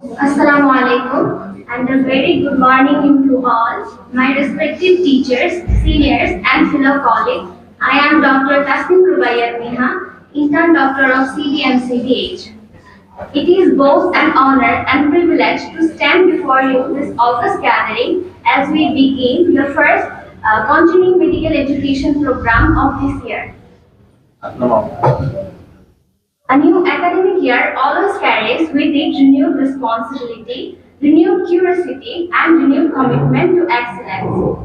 Assalamu alaikum and a very good morning to all my respective teachers, seniors and fellow colleagues. I am Dr. Tasnim Rubayat Neha, intern doctor of CBMC. It is both an honor and privilege to stand before you this August gathering as we begin the first continuing medical education program of this year. A new academic year always carries with it renewed responsibility, renewed curiosity, and renewed commitment to excellence.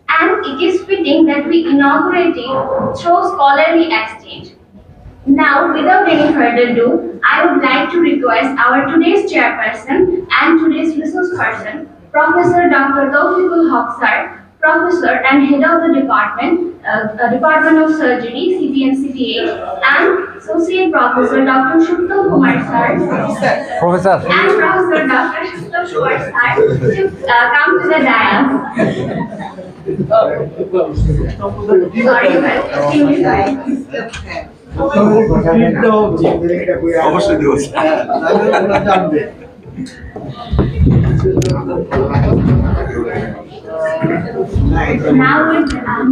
And it is fitting that we inaugurate it through scholarly exchange. Now, without any further ado, I would like to request our today's chairperson and today's resource person, Professor Dr. Tawfiqul Haq sir, Professor and Head of the Department of Surgery, CBMC, and Associate Professor Dr. Shukla Kumar sir, Professor. and Professor Dr. Shukla Kumar sir to come to the dais. Sorry, sir. অবশ্যই দিব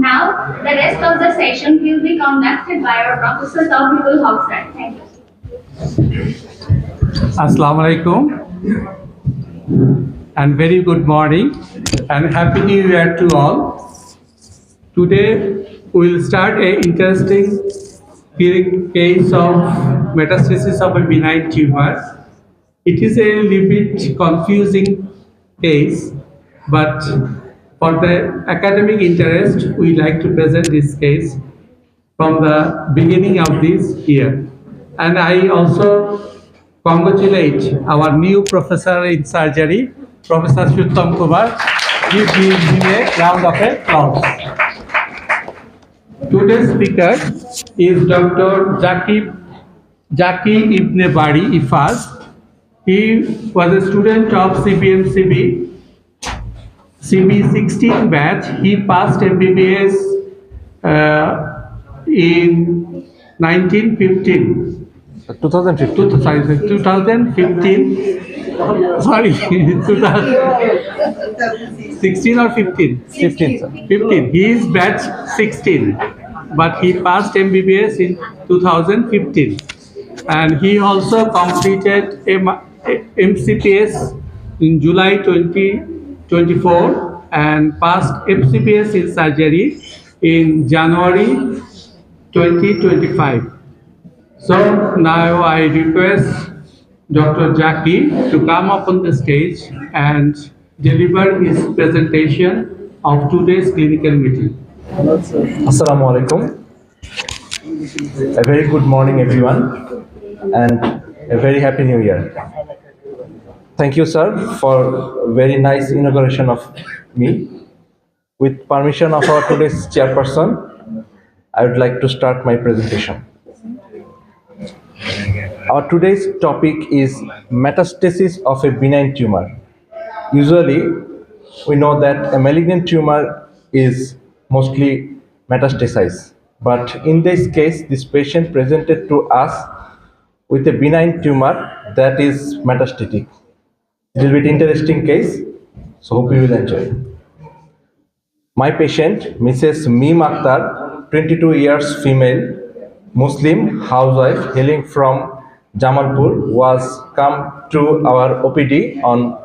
Now, the rest of the session will be conducted by our Professor Talukder. Thank you. Assalamu alaikum and very good morning and happy new year to all. Today we will start a interesting case of metastasis of a benign tumor. It is a little bit confusing case, but for the academic interest, we like to present this case from the beginning of this year. And I also congratulate our new professor in surgery, Professor Shukla Kumar. Give him a round of applause. Today's speaker is Dr. Jaki Ibn Bari Ifaz. He was a student of CBMCB, CB16 batch. He passed MBBS in 1915. 2015. Sorry, 2015. Sorry, 2016 or 15? 15, sir. 15. He is batch 16, but he passed MBBS in 2015. And he also completed MCPS in July 2024 and passed FCPS in surgery in January 2025. So now I request Dr. Jaki to come up on the stage and deliver his presentation of today's clinical meeting. Assalamu alaikum. A very good morning, everyone, and a very happy new year. Thank you, sir, for very nice inauguration of me. With permission of our today's chairperson, I would like to start my presentation. Our today's topic is metastasis of a benign tumor. Usually, we know that a malignant tumor is mostly metastasized. But in this case, this patient presented to us with a benign tumor that is metastatic. It will be an interesting case, so hope you will enjoy. My patient, Mrs. Meem Akhtar, 22 years female, Muslim housewife hailing from Jamalpur, was come to our OPD on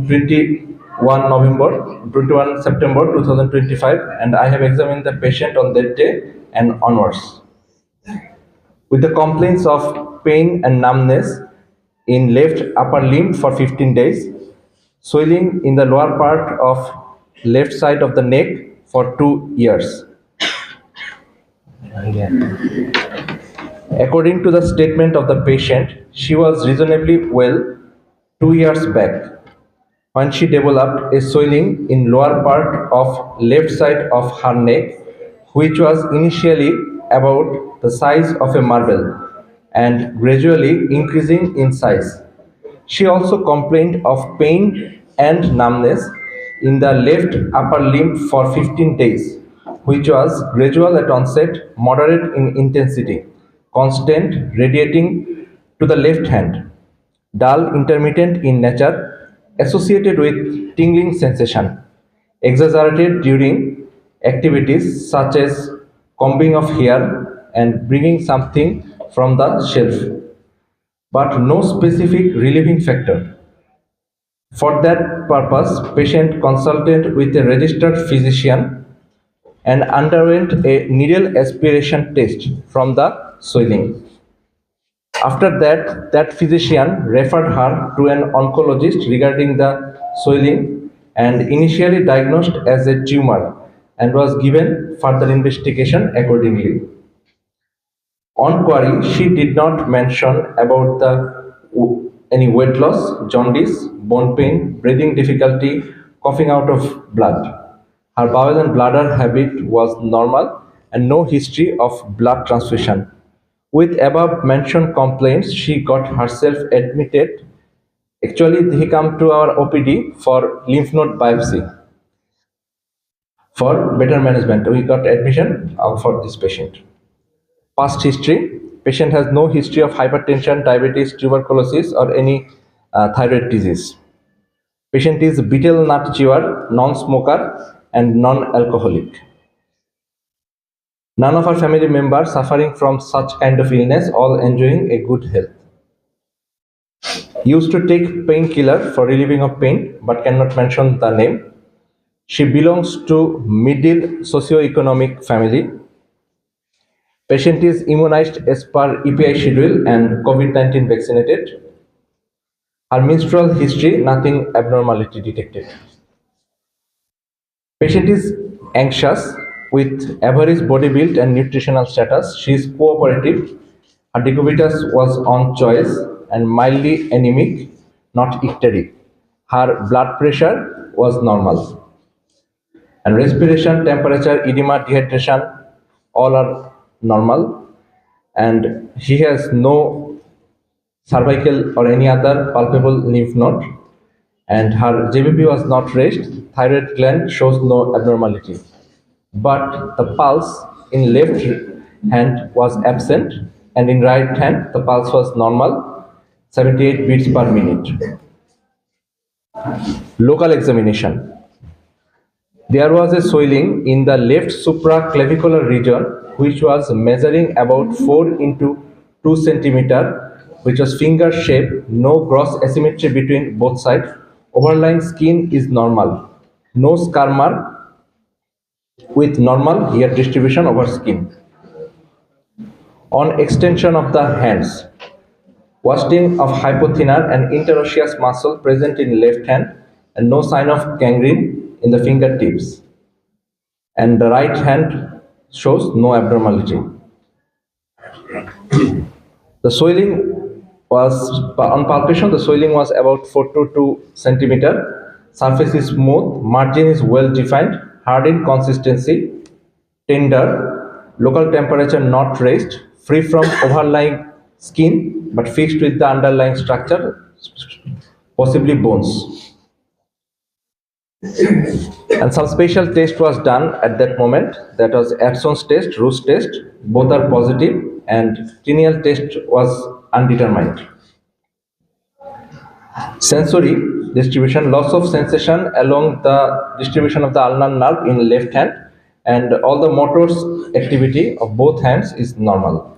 21 September 2025, and I have examined the patient on that day and onwards. With the complaints of pain and numbness in left upper limb for 15 days, swelling in the lower part of left side of the neck for 2 years. According to the statement of the patient, she was reasonably well 2 years back when she developed a swelling in lower part of left side of her neck, which was initially about the size of a marble and gradually increasing in size. She also complained of pain and numbness in the left upper limb for 15 days, which was gradual at onset, moderate in intensity, constant, radiating to the left hand. dull, intermittent in nature, associated with tingling sensation, exaggerated during activities such as combing of hair and bringing something from the shelf, but no specific relieving factor. For that purpose, patient consulted with a registered physician and underwent a needle aspiration test from the swelling. After that, that physician referred her to an oncologist regarding the swelling and initially diagnosed as a tumor and was given further investigation accordingly. On query, she did not mention about any weight loss, jaundice, bone pain, breathing difficulty, coughing out of blood. Her bowel and bladder habit was normal and no history of blood transfusion. With above mentioned complaints, she got herself admitted. Actually, he come to our OPD for lymph node biopsy for better management. We got admission for this patient. Past history: patient has no history of hypertension, diabetes, tuberculosis, or any thyroid disease. Patient is betel nut chewer, non-smoker, and non-alcoholic. None of our family members suffering from such kind of illness, all enjoying a good health. Used to take painkiller for relieving of pain, but cannot mention the name. She belongs to middle socio-economic family. Patient is immunized as per EPI schedule and COVID-19 vaccinated. Her menstrual history, nothing abnormality detected. Patient is anxious with average body build and nutritional status. She is cooperative. Her decubitus was on choice and mildly anemic, not icteric. Her blood pressure was normal. And respiration, temperature, edema, dehydration, all are normal. And she has no cervical or any other palpable lymph node. And her JBP was not raised. Thyroid gland shows no abnormality. But the pulse in left hand was absent, and in right hand the pulse was normal, 78 beats per minute. Local examination. There was a swelling in the left supraclavicular region which was measuring about 4 into 2 centimeter, which was finger shaped, no gross asymmetry between both sides. Overlying skin is normal. No scar mark with normal hair distribution over skin. On extension of the hands, wasting of hypothenar and interosseous muscle present in left hand and no sign of gangrene in the fingertips. And the right hand shows no abnormality. The swelling was, on palpation, the swelling was about 4 to 2 centimeter. Surface is smooth, margin is well defined, hard in consistency, tender, local temperature not raised, free from overlying skin but fixed with the underlying structure, possibly bones. And some special test was done at that moment. That was Adson's test, Roos test. Both are positive, and cranial test was undetermined. Sensory distribution: loss of sensation along the distribution of the ulnar nerve in left hand, and all the motors activity of both hands is normal.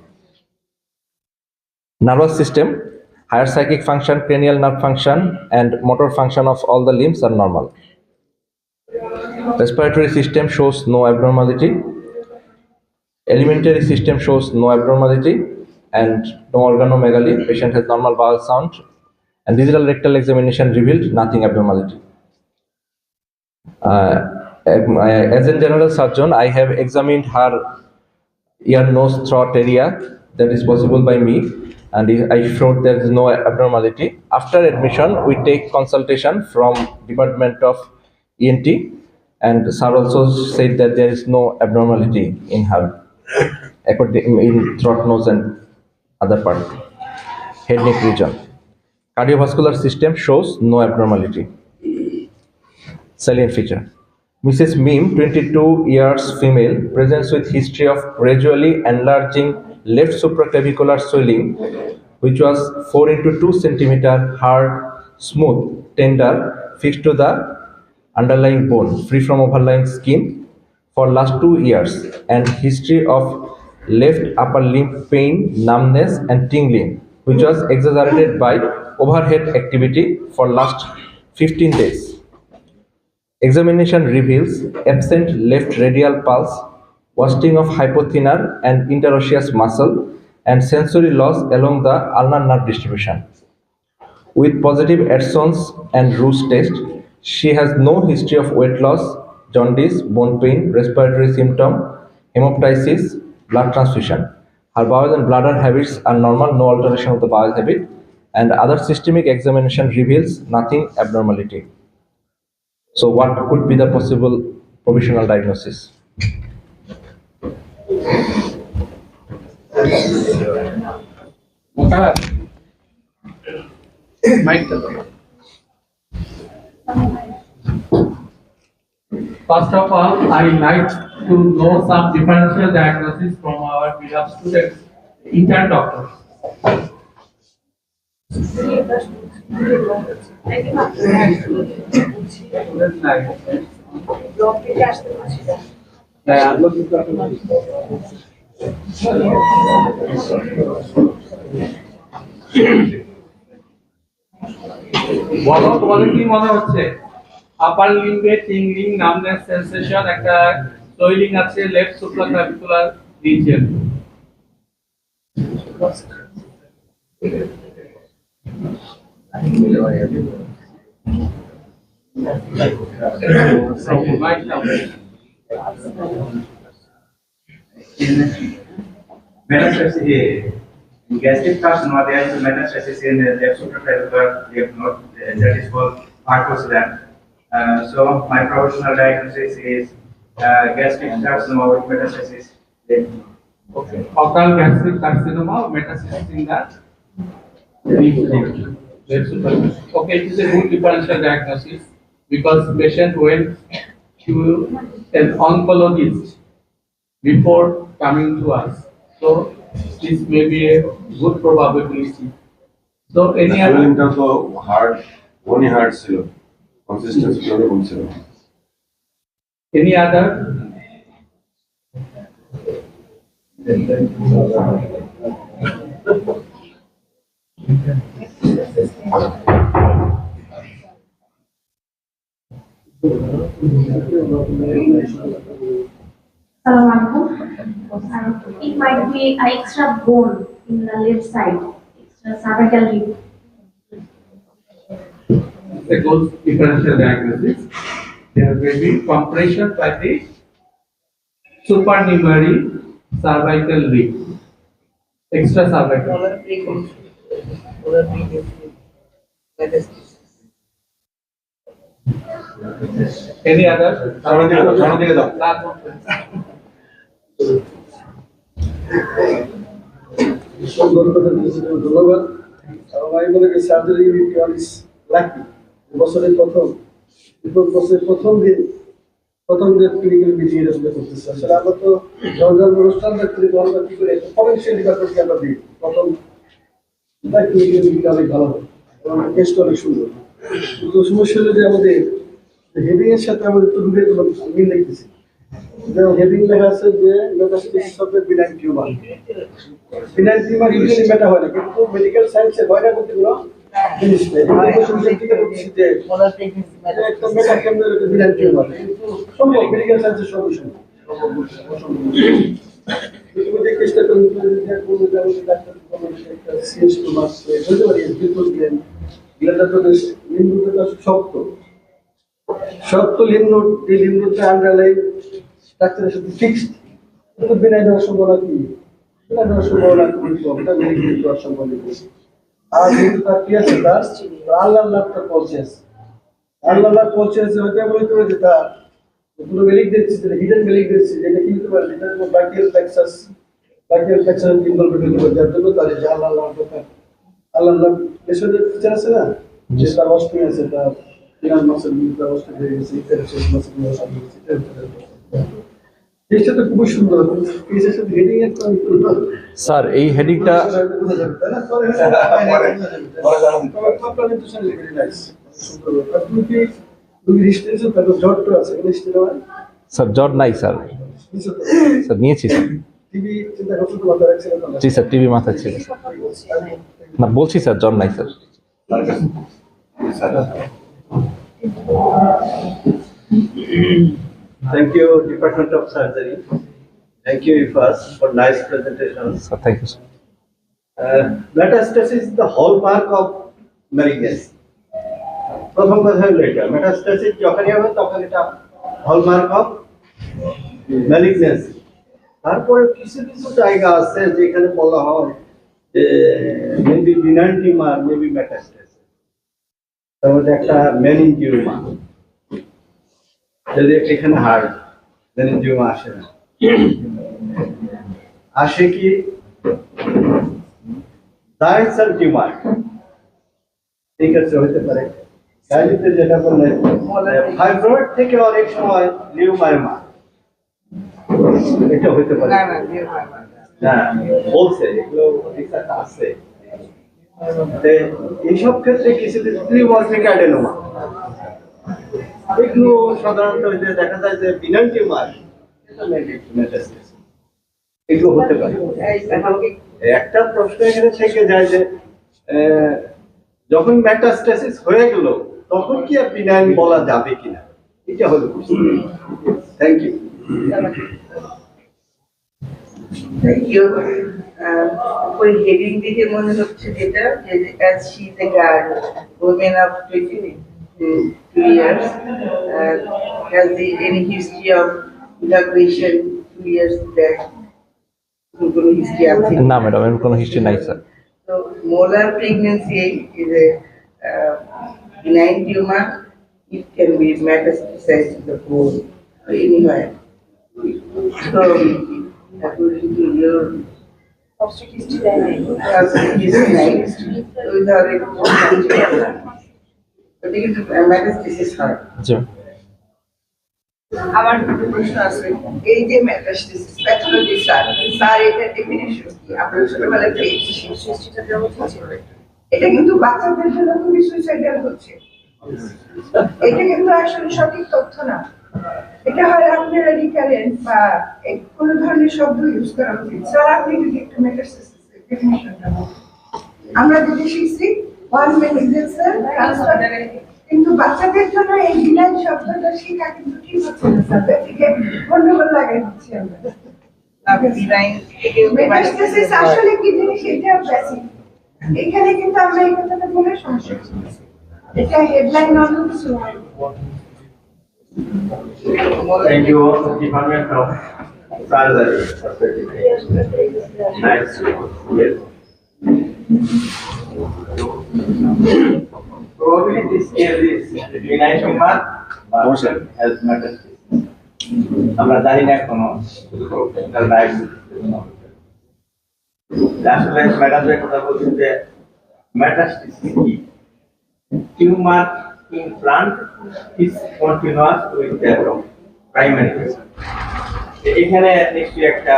Nervous system: higher psychic function, cranial nerve function, and motor function of all the limbs are normal. Respiratory system shows no abnormality. Alimentary system shows no abnormality and no organomegaly. Patient has normal bowel sound, and digital rectal examination revealed nothing abnormality. As a general surgeon, I have examined her ear, nose, throat area. That is possible by me, and I showed there is no abnormality. After admission, we take consultation from Department of ENT, and sir also said that there is no abnormality in her, in throat, nose, and other part, head, neck region. Cardiovascular system shows no abnormality. Salient feature: Mrs. Mim, 22 years, female, presents with history of gradually enlarging left supraclavicular swelling which was 4 into 2 centimeter hard, smooth, tender, fixed to the underlying bone, free from overlying skin for last 2 years, and history of left upper limb pain, numbness, and tingling, which was exaggerated by overhead activity for last 15 days. Examination reveals absent left radial pulse, wasting of hypothenar and interosseous muscle, and sensory loss along the ulnar nerve distribution. With positive Edson's and Roos test, she has no history of weight loss, jaundice, bone pain, respiratory symptom, hemoptysis, blood transfusion. Her bowel and bladder habits are normal, no alteration of the bowel habit, and other systemic examination reveals nothing abnormality. So, what could be the possible provisional diagnosis? Mic. First of all, I like to know some differential diagnosis from our beloved students, intern doctors. বলো তোমাদের কি মনে হচ্ছে upper লিম্বে tingling numbness sensation একটা swelling আছে left supraclavicular region Metastasis here. In gastric carcinoma, there is metastasis in the left supraclavicular lymph node, that is called arcosidant. So my provisional diagnosis is gastric carcinoma with metastasis lymph node. Okay. Oral gastric carcinoma metastasis in that lymph node. Okay, it is a good differential diagnosis because patient went to an oncologist before coming to us. So this may be a good probability. So any other hard, only hard seal, consistency of the seal. any other It might be an extra bone in the left side, extra cervical rib. a good differential diagnosis? There may be compression by the supernumerary cervical rib, extra cervical. Any other? Last one. ধন্যবাদ আমি মনে করি surgery is lucky বছরের প্রথম দিন clinical meeting এর আসলে করতেছে আসলে আমরা তো জনজাল অনুষ্ঠান দেখতে আমরা কি করে পটেনশিয়াল ডিপার্টমেন্টকে আমরা দিই প্রথম ক্লিনিক্যাল মিটিং অনেক ভালো হয় এবং টেস্ট অনেক সুন্দর কিন্তু সমস্যা হলো যে আমাদের হেডিং এর সাথে আমাদের তো দুটোই কোনো মিল দেখতেছি হেডিং লেখা আছে যে metastasis of benign tumour benign tumour usually meta হয় না কিন্তু মেডিকেল সায়েন্সে হয় না বলতে কোনো জিনিস নেই একটা মেটা কেমন বিনাইন টিউমার কিন্তু সম্ভব মেডিকেল সায়েন্সের সলিউশন তুমি যে চেষ্টা করবে কোনো ডাক্তার একটা সিএস টিউমার হতে পারে বিপুল গ্ল্যান্ড গ্ল্যান্ডার লিম্বটা শক্ত লিম্ব এই লিম্বটা আন্ডারলাইন ডাক্তারের সাথে ফিক্সড কিন্তু বিনাইন হওয়ার সম্ভাবনা কি বিনাইন হওয়ার সম্ভাবনা খুবই কম এটা মেডিকেল হওয়ার সম্ভাবনা বেশি আর যেহেতু তার কি আছে তার আল্লাহটা পৌঁছেছে আল্লাহ পৌঁছেছে ওইটা বলতে হবে যে তার পুরো মেলিক দেখছি হিডেন মেলিক দেখছি যেটা কি হতে পারে যেটা ব্রাকিয়াল প্লেক্সাস ইনভলভমেন্ট হতে পারে যার জন্য তার যে আল্লাহ পেশেন্টের ফিচার আছে না যে তার অস্ট্রি আছে তার ফিনাল মাসেল তার অস্ট্রি হয়ে গেছে ইন্টারসেস মাসেল কেসটা তো খুবই সুন্দর, কেসের সাথে হেডিং এর তো স্যার এই হেডিংটা বোঝা যাবে, তাই না? আপনার ইন্টুইশন ভেরি নাইস, সুন্দর। আর তুমি কি রোগীর হিস্ট্রি তারপর জ্বর তো আছে, হিস্ট্রি নয় স্যার জ্বর নাই স্যার। স্যার নিয়েছি স্যার। টিভি চিন্তা করছো তো মাথা রাখছে না? জি স্যার, টিভি মাথায় ছিল। না বলছি স্যার, জ্বর নাই sir. Thank you, Department of Surgery. Thank you, IFAS, for nice presentation. Sir thank you sir. Metastasis is the hallmark of malignancy. প্রথম কথা হলো এটা, মেটাস্টাসিস যখনই হবে তখন এটা হলমার্ক অফ ম্যালিগন্যান্সি। তারপরে কিছু কিছু জায়গা আছে যেখানে বলা হয় যে maybe benign tumour, maybe metastasis. তারপরে একটা মেনিনজিওমা, যদি এখানে হার্ট মেনিনজিওমা আসে না, আসে কি ডায়াক্সাল টিউমার, ঠিক আছে, হতে পারে। গাইনিতে যেটা বললেন ফাইব্রয়েড থেকে অনেক সময় লিউমায়োমা, এটা হতে পারে। হ্যাঁ বলছে, এগুলো রিসার্চ আছে। এইসব ক্ষেত্রে কিছু কিছু প্রিমর্ফিক অ্যাডেনোমা, এগুলো সাধারণত যে দেখা যায় যে বিনাইন টিউমার, এগুলো হতে পারে। একটা প্রশ্ন এখানে থেকে যায় যে যখন মেটাস্টাসিস হয়ে গেল তখন কি আর বিনাইন বলা যাবে কিনা, এটা হলো thank you. Thank you. For heading দেখে মনে হচ্ছে যেটা যে as she is a girl, woman of 22 years, has any history of evacuation 2 years back? কোনো history আছে? না ম্যাডাম, এর কোনো হিস্ট্রি নাই sir. So molar pregnancy is a benign tumor. It can be metastasized to the bone or anywhere. So according to your obstetric history, without it, but it is metastasis hard. জি আমার দুটো প্রশ্ন আছে। এই যে metastasis pathology sir এটা definition কি? আপনার ছোটবেলায় যে হিস্ট্রিটা দেওয়া হচ্ছে, এটা কিন্তু বাচ্চাদের জন্য খুবই সুইসাইডাল হচ্ছে। এটা কিন্তু আসলে সঠিক তথ্য না। এটা হয় আপনারা রিকারেন্ট বা কোন ধরনের শব্দ ইউজ করা উচিত। স্যার আপনি যদি একটু মেটাস্টাসিস ডেফিনিশনটা বলুন। আমরা যদি শিখছি ওয়ান মেলিগনেন্সি ট্রান্সফার, কিন্তু বাচ্চাদের জন্য এই বিনাইন শব্দটা শেখা কিন্তু ঠিক হচ্ছে না স্যার, এদিকে গন্ডগোল লাগাই দিচ্ছি আমরা। মেটাস্টাসিস আসলে কি জিনিস এটা বেসিক, এখানে কিন্তু আমরা এই কথাটা বলে সমস্যা হচ্ছে। এটা হেডলাইন অন্য কিছু নয়। Thank you, Department of Surgery. Nice. Yes. Probably this case is benign tumor, but has metastasis. আমরা জানি না কোনো প্রফেশনাল ডায়াগনোসিস। আসলে ম্যাডাম যে কথা বলছেন যে মেটাস্টাসিস কি, tumour implant is continuous with the primary. এখানে নিশ্চয়ই একটা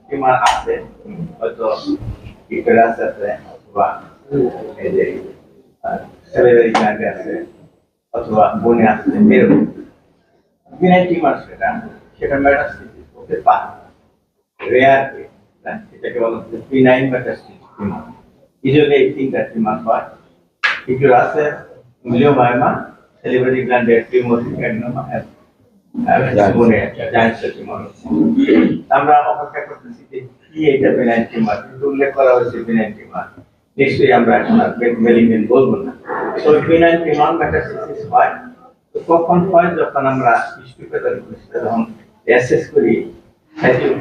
টিউমার আছে, হয়তো ইউটেরাস আছে অথবা এই যে সেলিভারি গ্ল্যান্ডে আছে অথবা বোনে আছে, এরকম বিনাইন টিউমার সেটা মেটাস্টাসিস হতে পারে, রেয়ার কেস, এটাকে বলা হচ্ছে বিনাইন মেটাস্টাটিক টিউমার। ইউজুয়ালি এই তিনটা টিউমার হয়, ইউটেরাসে মিলিওমায়োমা, সেলিভারি গ্ল্যান্ডের টিউমরিক অ্যাডেনোমা, বোনে জায়ান্ট সেল টিউমার। আমরা অপেক্ষা করতেছি যে কি এটা বিনাইন টিউমার, কিন্তু উল্লেখ করা হয়েছে বিনাইন টিউমার, নিশ্চয়ই আমরা এখন আর মেলিগনেন্ট বলবো না। তো বিনাইন টিউমার মেটাস্টাসিস হয় তো কখন হয়, যখন আমরা হিস্টোপ্যাথোলজিস্টরা যখন অ্যাসেস করি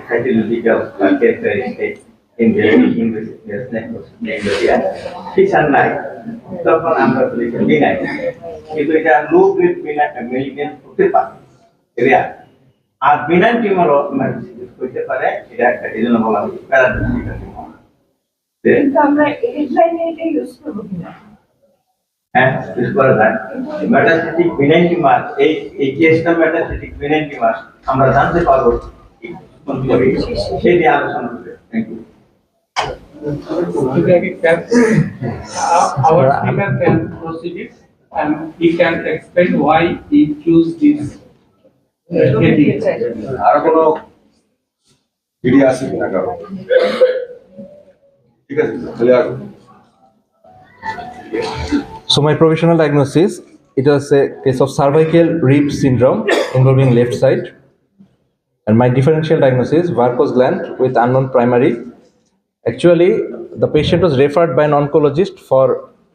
সাইটোলজিক্যাল ক্যারেক্টারিস্টিক ফিচার নাই, তখন আমরা বলি বিনাইন। কিন্তু এটা লো গ্রেড মেলিগনেন্ট হতে পারে, রেয়ার। আর বিনাইন টিউমারও মেটাস্টাসিস হতে পারে, এটা একটা, এই জন্য বলা হয় প্যারাডক্সিক্যাল টিউমার। কিন্তু আমরা হেডলাইনে এটা ইউজ করব কিনা? হ্যাঁ, ইউজ করা যায়। মেটাস্টাটিক বিনাইন টিউমার, এই কেসটা মেটাস্টাটিক বিনাইন টিউমার আমরা জানতে পারবো সেই নিয়ে আলোচনা করবে। Thank you. Our speaker can proceed it and he can explain why he choose this heading. আর কোনো ভিডিও আছে কিনা কারো? ঠিক আছে, চলে আসুন। So my provisional diagnosis, it was a case of cervical rib syndrome involving left side, and my differential diagnosis varicose gland with unknown primary. Actually, the patient was referred by an oncologist for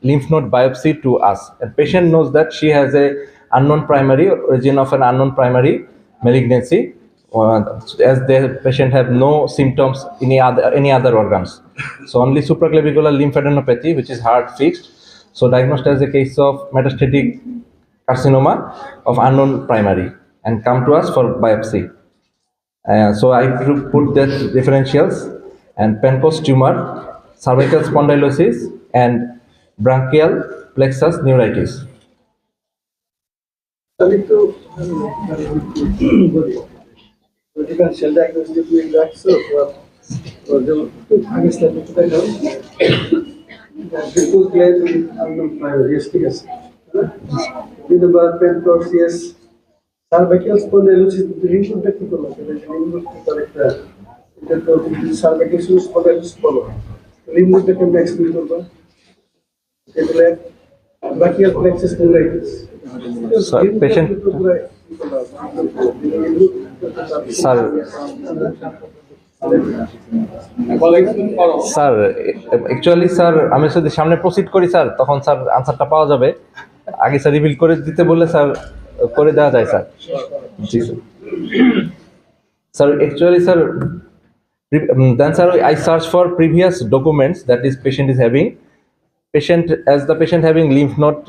lymph node biopsy to us, and patient knows that she has a unknown primary, origin of an unknown primary malignancy, as the patient have no symptoms in any other organs. So only supraclavicular lymphadenopathy, which is hard fixed. So diagnosed as a case of metastatic carcinoma of unknown primary and come to us for biopsy. So I put the differentials and Penco's tumor, cervical spondylosis, and branchial plexus neuritis. Differential diagnosis doing that, so diffuse gland with unknown primary, yes, ঠিক আছে। With the birth Penco's, yes, cervical spondylosis, রিমুভটা কি করলাম? Remove করেক্টটা এটা তো cervical spondylosis বলো। রিমুভটা কেমনে explain করব? এগুলো brachial plexus neuritis। So patient, sir, sir actually sir আমি যদি সামনে প্রসিড করি স্যার তখন স্যার আনসারটা পাওয়া যাবে, আগে স্যার রিভিল করে দিতে বললে স্যার করে দেওয়া যায় sir. G sir. Sir actually sir then sir I search for previous documents that is patient is having. Patient, as the patient having lymph node,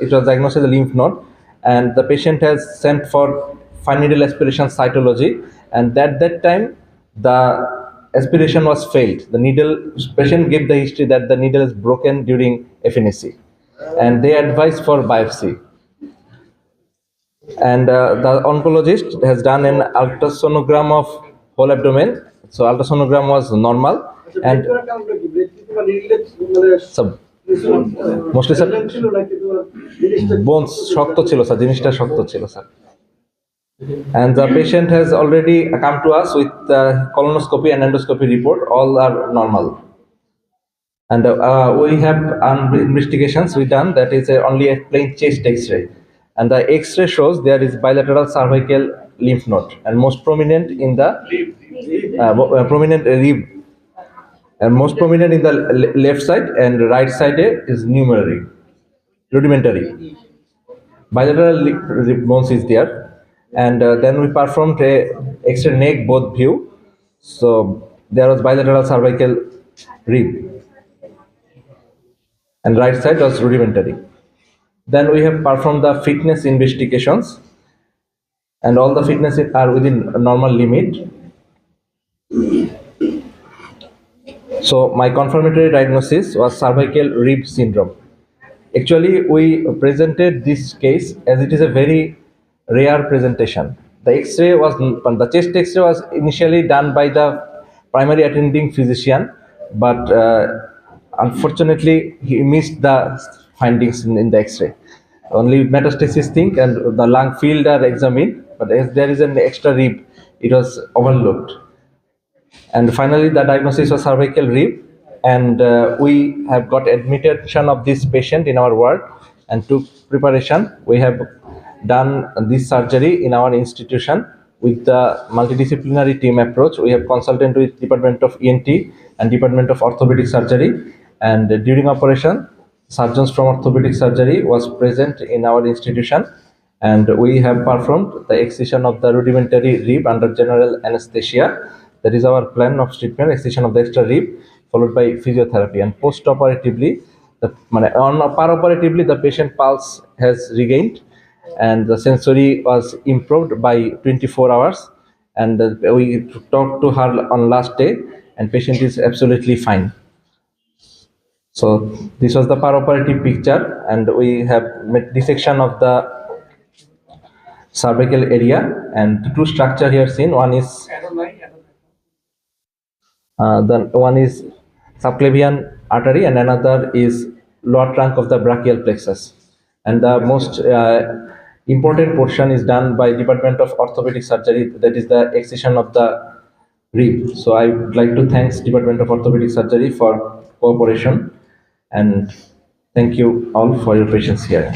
it was diagnosed as a lymph node, and the patient has sent for fine needle aspiration cytology, and at that time the aspiration was failed. The needle, patient gave the history that the needle is broken during FNAC, and they advised for biopsy. And the oncologist has done an ultrasonogram of whole abdomen. So ultrasonogram was normal, and mostly sir bones শক্ত ছিল sir, জিনিসটা শক্ত ছিল sir. And the patient has already come to us with colonoscopy and endoscopy report, all are normal. And we have investigations we done, that is only a plain chest x-ray, and the x-ray shows there is bilateral cervical lymph node and most prominent in the prominent rib, and most prominent in the left side, and right side is rudimentary. Bilateral rib bones is there, and then we performed a X-ray neck both view. So there was bilateral cervical rib, and right side was rudimentary. Then we have performed the fitness investigations, and all the fitness are within a normal limit. So my confirmatory diagnosis was cervical rib syndrome. Actually, we presented this case as it is a very rare presentation. The X-ray was, the chest X-ray was initially done by the primary attending physician, but unfortunately he missed the findings in the X-ray. Only metastasis thing and the lung field are examined, but as there is an extra rib, it was overlooked. And finally the diagnosis was cervical rib, and we have got admission of this patient in our ward, and to preparation we have done this surgery in our institution with the multidisciplinary team approach. We have consulted with Department of ENT and Department of Orthopedic Surgery, and during operation surgeons from orthopedic surgery was present in our institution, and we have performed the excision of the rudimentary rib under general anesthesia. That is our plan of treatment: excision of the extra rib followed by physiotherapy, and post-operatively, operatively the patient pulse has regained and the sensory was improved by 24 hours, and we talked to her on last day and patient is absolutely fine. So this was the perioperative picture, and we have made dissection of the cervical area, and the two structure here seen. One is one is subclavian artery, and another is lower trunk of the brachial plexus. And the most important portion is done by Department of Orthopedic Surgery, that is the excision of the rib. So I would like to thank Department of Orthopedic Surgery for cooperation, and thank you all for your patience here.